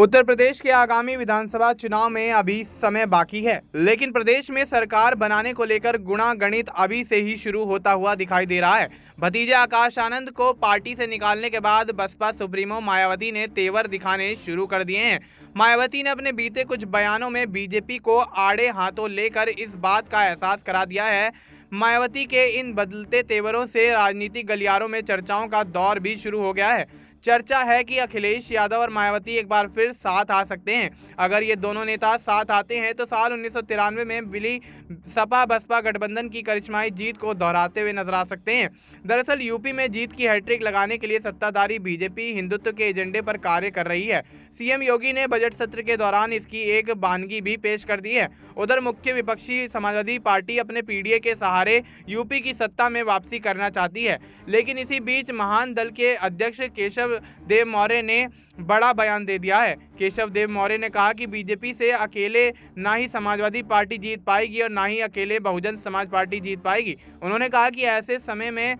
उत्तर प्रदेश के आगामी विधानसभा चुनाव में अभी समय बाकी है, लेकिन प्रदेश में सरकार बनाने को लेकर गुणागणित अभी से ही शुरू होता हुआ दिखाई दे रहा है। भतीजे आकाश आनंद को पार्टी से निकालने के बाद बसपा सुप्रीमो मायावती ने तेवर दिखाने शुरू कर दिए हैं। मायावती ने अपने बीते कुछ बयानों में बीजेपी को आड़े हाथों लेकर इस बात का एहसास करा दिया है। मायावती के इन बदलते तेवरों से राजनीतिक गलियारों में चर्चाओं का दौर भी शुरू हो गया है। चर्चा है कि अखिलेश यादव और मायावती एक बार फिर साथ आ सकते हैं। अगर ये दोनों नेता साथ आते हैं तो साल 1993 में मिली सपा बसपा गठबंधन की करिश्माई जीत को दोहराते हुए नजर आ सकते हैं। दरअसल यूपी में जीत की हैट्रिक लगाने के लिए सत्ताधारी बीजेपी हिंदुत्व के एजेंडे पर कार्य कर रही है। सीएम योगी ने बजट सत्र के दौरान इसकी एक वानगी भी पेश कर दी है। उधर मुख्य विपक्षी समाजवादी पार्टी अपने पीडीए के सहारे यूपी की सत्ता में वापसी करना चाहती है, लेकिन इसी बीच महान दल के अध्यक्ष केशव देव मौर्य ने बड़ा बयान दे दिया है। केशव देव मौर्य ने कहा कि बीजेपी से अकेले ना ही समाजवादी पार्टी जीत पाएगी और ना ही अकेले बहुजन समाज पार्टी जीत पाएगी। उन्होंने कहा कि ऐसे समय में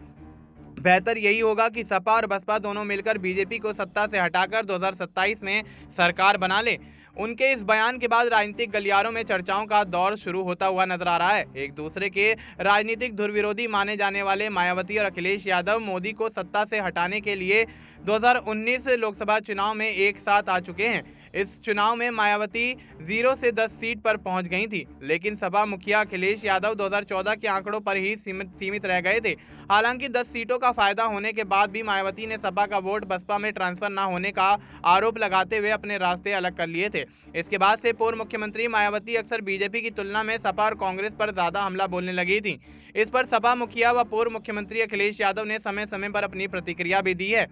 बेहतर यही होगा कि सपा और बसपा दोनों मिलकर बीजेपी को सत्ता से हटाकर 2027 में सरकार बना ले। उनके इस बयान के बाद राजनीतिक गलियारों में चर्चाओं का दौर शुरू होता हुआ नजर आ रहा है। एक दूसरे के राजनीतिक धुरविरोधी माने जाने वाले मायावती और अखिलेश यादव मोदी को सत्ता से हटाने के लिए 2019 लोकसभा चुनाव में एक साथ आ चुके हैं। इस चुनाव में मायावती 0 से 10 सीट पर पहुंच गई थी, लेकिन सपा मुखिया अखिलेश यादव 2014 के आंकड़ों पर ही सीमित रह गए थे। हालांकि 10 सीटों का फायदा होने के बाद भी मायावती ने सपा का वोट बसपा में ट्रांसफर न होने का आरोप लगाते हुए अपने रास्ते अलग कर लिए थे। इसके बाद से पूर्व मुख्यमंत्री मायावती अक्सर बीजेपी की तुलना में सपा और कांग्रेस पर ज्यादा हमला बोलने लगी थी। इस पर सपा मुखिया व पूर्व मुख्यमंत्री अखिलेश यादव ने समय समय पर अपनी प्रतिक्रिया भी दी है।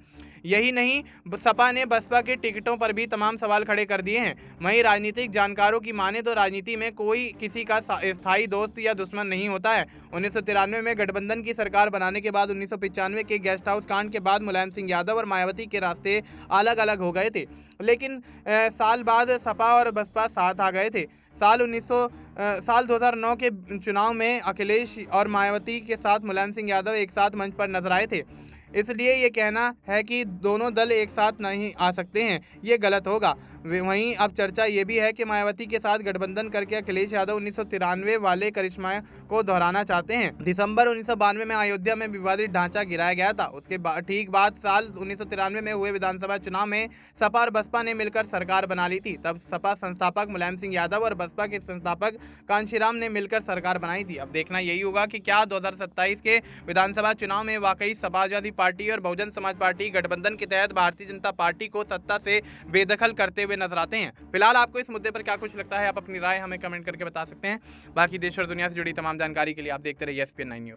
यही नहीं, सपा ने बसपा के टिकटों पर भी तमाम सवाल खड़े कर दिए हैं। वहीं राजनीतिक जानकारों की माने तो राजनीति में कोई किसी का स्थायी दोस्त या दुश्मन नहीं होता है। 1993 में गठबंधन की सरकार बनाने के बाद 1995 के गेस्ट हाउस कांड के बाद मुलायम सिंह यादव और मायावती के रास्ते अलग अलग हो गए थे, लेकिन साल बाद सपा और बसपा साथ आ गए थे। साल 2009 के चुनाव में अखिलेश और मायावती के साथ मुलायम सिंह यादव एक साथ मंच पर नजर आए थे। इसलिए ये कहना है कि दोनों दल एक साथ नहीं आ सकते हैं, ये गलत होगा। वहीं अब चर्चा ये भी है कि मायावती के साथ गठबंधन करके अखिलेश यादव 1993 वाले करिश्मा को दोहराना चाहते हैं। दिसंबर 1992 में अयोध्या में विवादित ढांचा गिराया गया था। उसके ठीक बाद साल 1993 में हुए विधानसभा चुनाव में सपा और बसपा ने मिलकर सरकार बना ली थी। तब सपा संस्थापक मुलायम सिंह यादव और बसपा के संस्थापक कांशीराम ने मिलकर सरकार बनाई थी। अब देखना यही होगा कि क्या 2027 के विधानसभा चुनाव में वाकई समाजवादी पार्टी और बहुजन समाज पार्टी गठबंधन के तहत भारतीय जनता पार्टी को सत्ता से बेदखल करते हुए नजर आते हैं। फिलहाल आपको इस मुद्दे पर क्या कुछ लगता है, आप अपनी राय हमें कमेंट करके बता सकते हैं। बाकी देश और दुनिया से जुड़ी तमाम जानकारी के लिए आप देखते रहिए एसपीएन 9 न्यूज।